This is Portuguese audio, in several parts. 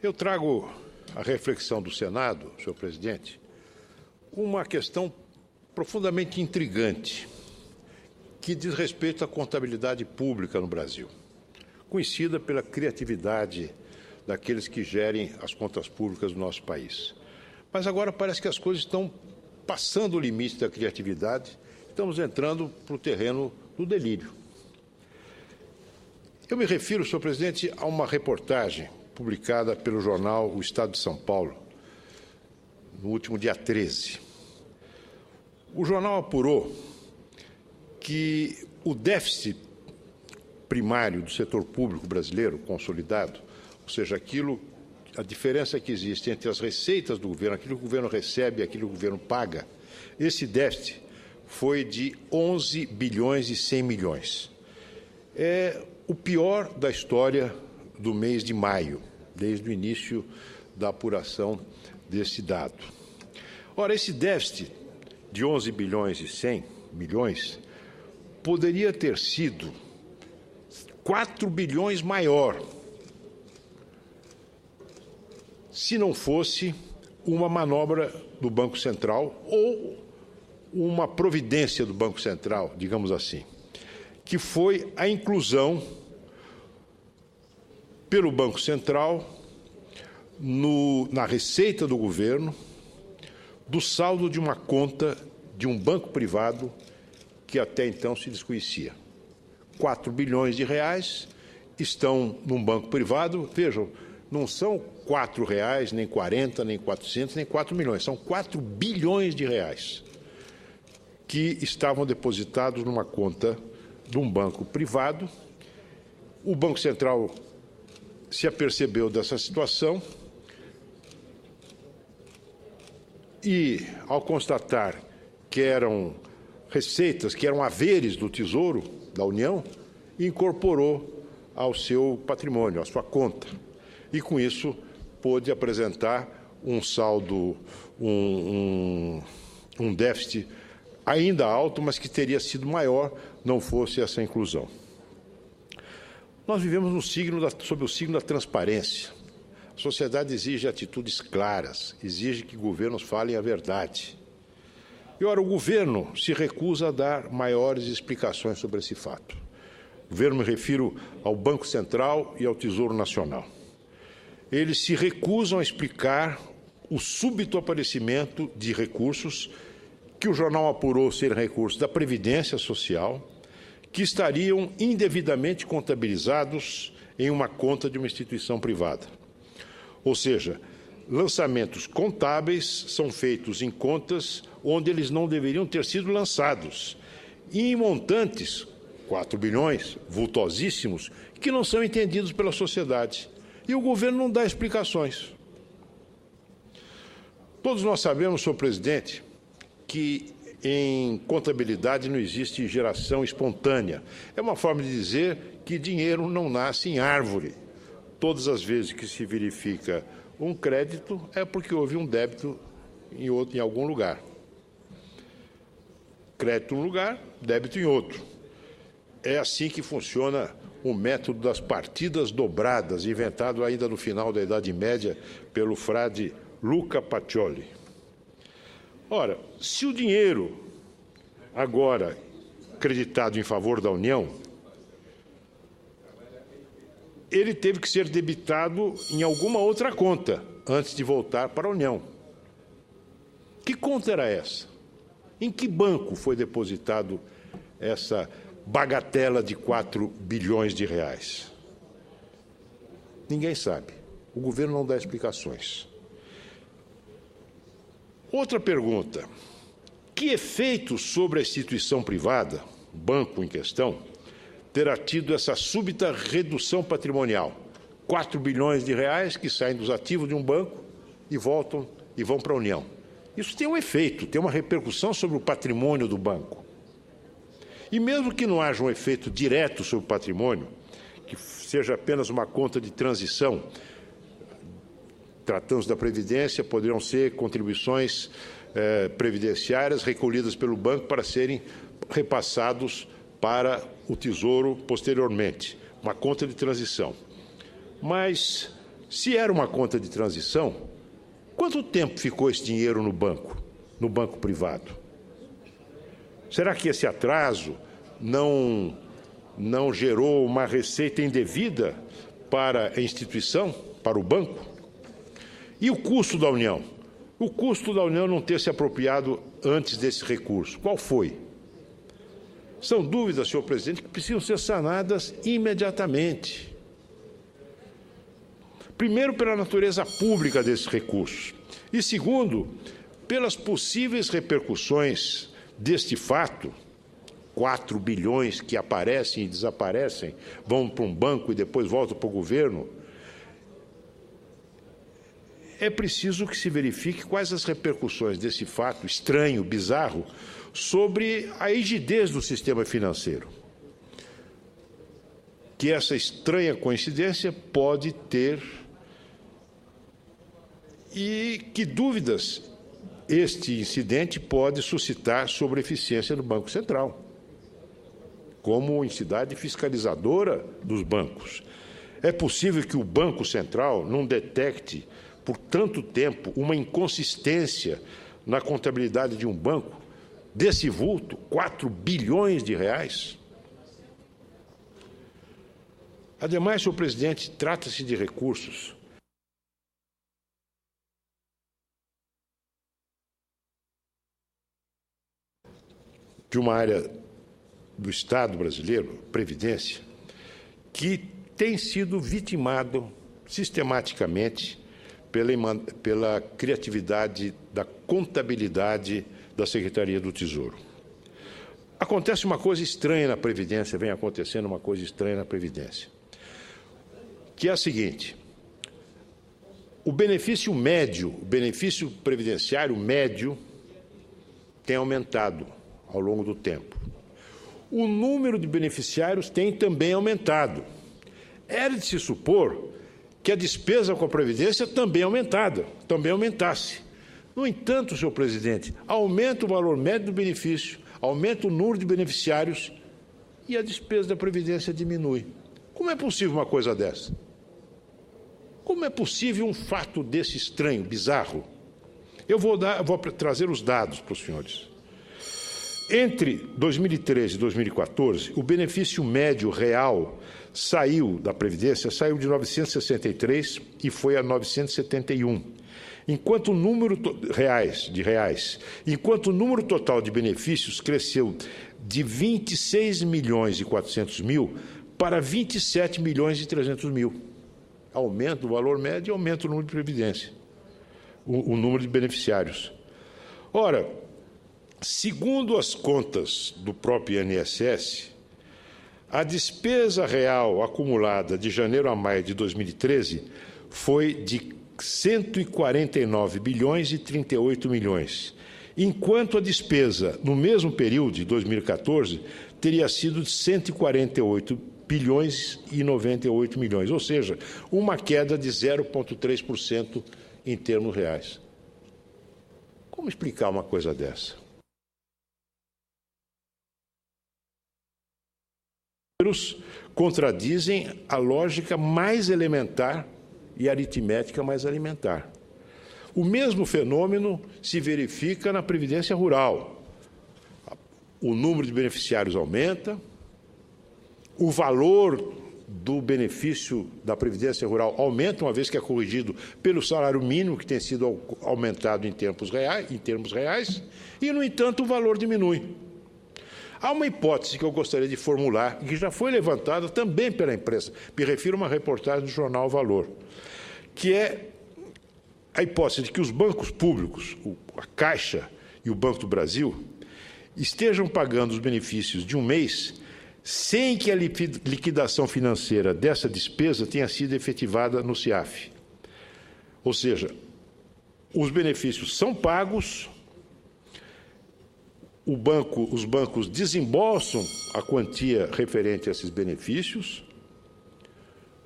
Eu trago à reflexão do Senado, senhor presidente, uma questão profundamente intrigante que diz respeito à contabilidade pública no Brasil, conhecida pela criatividade daqueles que gerem as contas públicas do nosso país. Mas agora parece que as coisas estão passando o limite da criatividade, estamos entrando para o terreno do delírio. Eu me refiro, senhor presidente, a uma reportagem publicada pelo jornal O Estado de São Paulo, no último dia 13. O jornal apurou que o déficit primário do setor público brasileiro consolidado, ou seja, a diferença que existe entre as receitas do governo, aquilo que o governo recebe e aquilo que o governo paga, esse déficit foi de 11 bilhões e 100 milhões. É o pior da história do mês de maio, desde o início da apuração desse dado. Ora, esse déficit de 11 bilhões e 100 milhões poderia ter sido 4 bilhões maior se não fosse uma manobra do Banco Central ou uma providência do Banco Central, digamos assim, que foi a inclusão pelo Banco Central na receita do governo do saldo de uma conta de um banco privado que até então se desconhecia. 4 bilhões de reais estão num banco privado, vejam, não são 4 reais, nem 40, nem 400, nem 4 milhões, são 4 bilhões de reais que estavam depositados numa conta de um banco privado. O Banco Central se apercebeu dessa situação e, ao constatar que eram receitas, que eram haveres do Tesouro da União, incorporou ao seu patrimônio, à sua conta. E, com isso, pôde apresentar um saldo, um déficit ainda alto, mas que teria sido maior não fosse essa inclusão. Nós vivemos sob o signo da transparência. A sociedade exige atitudes claras, exige que governos falem a verdade. E, ora, o governo se recusa a dar maiores explicações sobre esse fato. O governo, me refiro ao Banco Central e ao Tesouro Nacional. Eles se recusam a explicar o súbito aparecimento de recursos que o jornal apurou ser recursos da Previdência Social, que estariam indevidamente contabilizados em uma conta de uma instituição privada. Ou seja, lançamentos contábeis são feitos em contas onde eles não deveriam ter sido lançados, e em montantes, 4 bilhões, vultosíssimos, que não são entendidos pela sociedade. E o governo não dá explicações. Todos nós sabemos, senhor presidente, que em contabilidade não existe geração espontânea. É uma forma de dizer que dinheiro não nasce em árvore. Todas as vezes que se verifica um crédito é porque houve um débito em algum lugar. Crédito em um lugar, débito em outro. É assim que funciona o método das partidas dobradas, inventado ainda no final da Idade Média pelo frade Luca Pacioli. Ora, se o dinheiro agora creditado em favor da União, ele teve que ser debitado em alguma outra conta antes de voltar para a União. Que conta era essa? Em que banco foi depositado essa bagatela de 4 bilhões de reais? Ninguém sabe. O governo não dá explicações. Outra pergunta. Que efeito sobre a instituição privada, o banco em questão, terá tido essa súbita redução patrimonial? 4 bilhões de reais que saem dos ativos de um banco e vão para a União. Isso tem um efeito, tem uma repercussão sobre o patrimônio do banco. E mesmo que não haja um efeito direto sobre o patrimônio, que seja apenas uma conta de transição, tratando-se da Previdência, poderão ser contribuições previdenciárias recolhidas pelo banco para serem repassados para o Tesouro posteriormente, uma conta de transição. Mas se era uma conta de transição, quanto tempo ficou esse dinheiro no banco privado? Será que esse atraso não gerou uma receita indevida para a instituição, para o banco? E o custo da União? O custo da União não ter se apropriado antes desse recurso, qual foi? São dúvidas, senhor presidente, que precisam ser sanadas imediatamente. Primeiro, pela natureza pública desses recursos. E, segundo, pelas possíveis repercussões deste fato, 4 bilhões que aparecem e desaparecem, vão para um banco e depois voltam para o governo. É preciso que se verifique quais as repercussões desse fato estranho, bizarro, sobre a rigidez do sistema financeiro. Que essa estranha coincidência pode ter e que dúvidas este incidente pode suscitar sobre a eficiência do Banco Central, como entidade fiscalizadora dos bancos. É possível que o Banco Central não detecte por tanto tempo uma inconsistência na contabilidade de um banco desse vulto, 4 bilhões de reais? Ademais, senhor presidente, trata-se de recursos de uma área do Estado brasileiro, Previdência, que tem sido vitimado sistematicamente pela criatividade da contabilidade da Secretaria do Tesouro. Acontece uma coisa estranha na Previdência, vem acontecendo uma coisa estranha na Previdência, que é a seguinte: o benefício médio, o benefício previdenciário médio tem aumentado ao longo do tempo. O número de beneficiários tem também aumentado. Era de se supor que a despesa com a Previdência também aumentasse. No entanto, senhor presidente, aumenta o valor médio do benefício, aumenta o número de beneficiários e a despesa da Previdência diminui. Como é possível uma coisa dessa? Como é possível um fato desse estranho, bizarro? Eu vou trazer os dados para os senhores. Entre 2013 e 2014, o benefício médio real da Previdência saiu de 963 e foi a 971. Enquanto o número enquanto o número total de benefícios cresceu de 26 milhões e 400 mil para 27 milhões e 300 mil. Aumenta o valor médio e aumenta o número de previdência, o número de beneficiários. Ora, segundo as contas do próprio INSS, a despesa real acumulada de janeiro a maio de 2013 foi de 149 bilhões e 38 milhões, enquanto a despesa no mesmo período de 2014 teria sido de 148 bilhões e 98 milhões, ou seja, uma queda de 0,3% em termos reais. Como explicar uma coisa dessa? Contradizem a lógica mais elementar e a aritmética mais elementar. O mesmo fenômeno se verifica na Previdência Rural. O número de beneficiários aumenta, o valor do benefício da Previdência Rural aumenta, uma vez que é corrigido pelo salário mínimo, que tem sido aumentado em termos reais, e, no entanto, o valor diminui. Há uma hipótese que eu gostaria de formular, que já foi levantada também pela imprensa, me refiro a uma reportagem do jornal Valor, que é a hipótese de que os bancos públicos, a Caixa e o Banco do Brasil, estejam pagando os benefícios de um mês sem que a liquidação financeira dessa despesa tenha sido efetivada no CIAF. Ou seja, os benefícios são pagos, os bancos desembolsam a quantia referente a esses benefícios,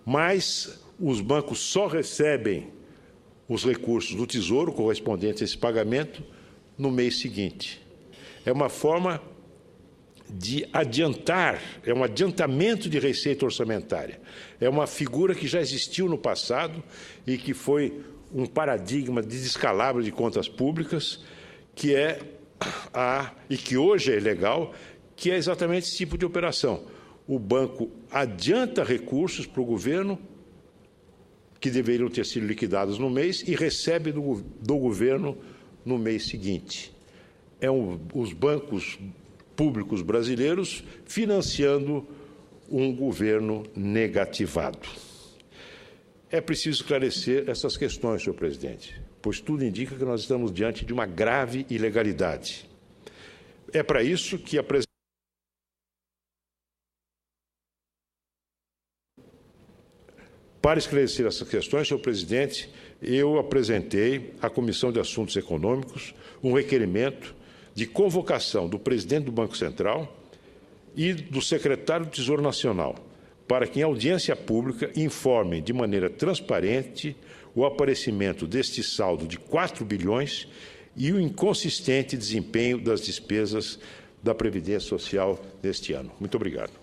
mas os bancos só recebem os recursos do Tesouro correspondentes a esse pagamento no mês seguinte. É uma forma de adiantar, é um adiantamento de receita orçamentária. É uma figura que já existiu no passado e que foi um paradigma de descalabro de contas públicas, que e que hoje é legal, que é exatamente esse tipo de operação. O banco adianta recursos para o governo que deveriam ter sido liquidados no mês e recebe do governo no mês seguinte. Os bancos públicos brasileiros financiando um governo negativado. É preciso esclarecer essas questões, senhor presidente, pois tudo indica que nós estamos diante de uma grave ilegalidade. É para isso que a presidência... Para esclarecer essas questões, senhor presidente, eu apresentei à Comissão de Assuntos Econômicos um requerimento de convocação do presidente do Banco Central e do secretário do Tesouro Nacional, para que, em audiência pública, informem de maneira transparente o aparecimento deste saldo de 4 bilhões e o inconsistente desempenho das despesas da Previdência Social neste ano. Muito obrigado.